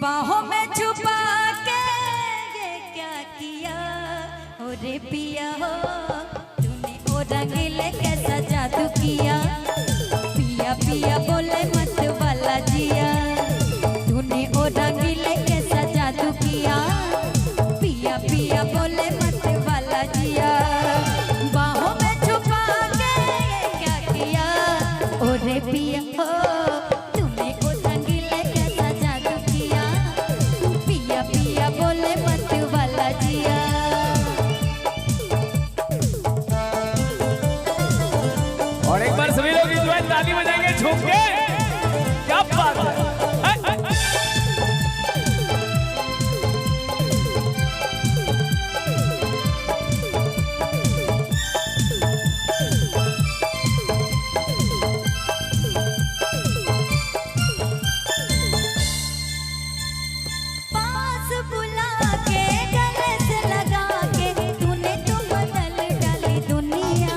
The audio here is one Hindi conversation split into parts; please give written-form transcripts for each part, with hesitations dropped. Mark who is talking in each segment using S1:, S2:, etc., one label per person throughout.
S1: बाहों में छुपा के ये क्या किया ओ रे पिया हो तूने ओ रंगीले कैसा जादू किया। पिया पिया बोले मत वाला जिया तूने ओ रंगीले कैसा जादू किया। पिया पिया बोले मत वाला जिया बाहों में छुपा के ये क्या किया ओ रे पिया हो तूने ओ रंगीले कैसा जादू किया। पिया पिया बोले मत वाला जिया।
S2: और एक बार सभी लोग इंजॉय ताली बजाएंगे झूम के। क्या बात है।
S1: पास बुला के गले से लगा के तूने तो बदल डाली दुनिया।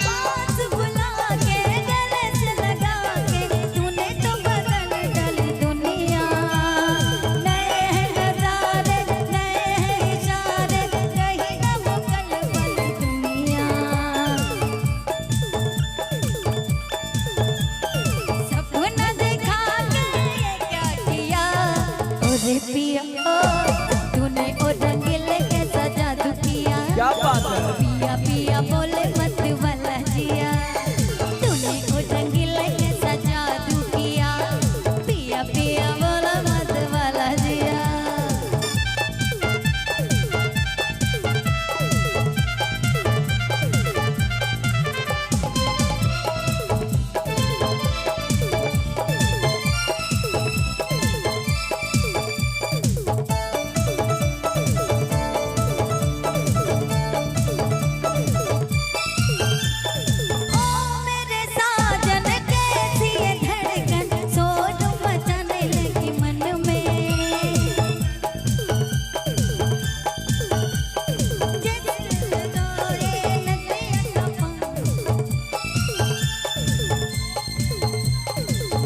S1: पास बुला के गले से लगा के तूने तो बदल डाली दुनिया। नए हैं नजारे नए हैं इशारे कहीं ना वो कल वाली दुनिया। सपना देखा के ये क्या किया ओ रे पिया तूने ओ रंगीले कैसा जादू किया।
S2: क्या बात है।
S1: पिया पिया बोले मत वाला जिया तूने ओ रंगीले कैसा जादू किया। पिया पिया बोला मत वाला जिया। ओ मेरे साजन कैसी ये धड़कन शोर मचाने लगी मन में। जैसे तोरे नदिया का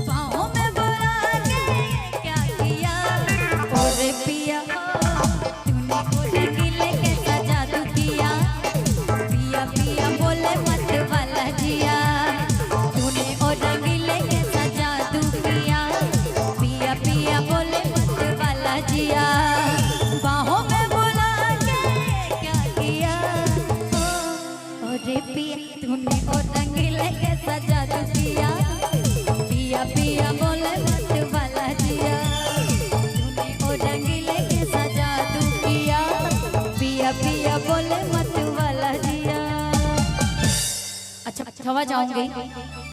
S1: बाहों में बुला के क्या किया ओ रे पिया तूने ओ रंगीले कैसा जादू किया। पिया पिया बोले मत वाला जिया तूने ओ रंगीले कैसा जादू किया। पिया पिया बोले मत वाला जिया बाहों में बुला के क्या किया ओ रे पिया तूने ओ रंगीले कैसा जादू किया। पिया पिया बोले मत वाला जिया तूने ओ रंगीले कैसा जादू किया। पिया पिया बोले मत वाला जिया। अच्छा छवा जाऊंगी।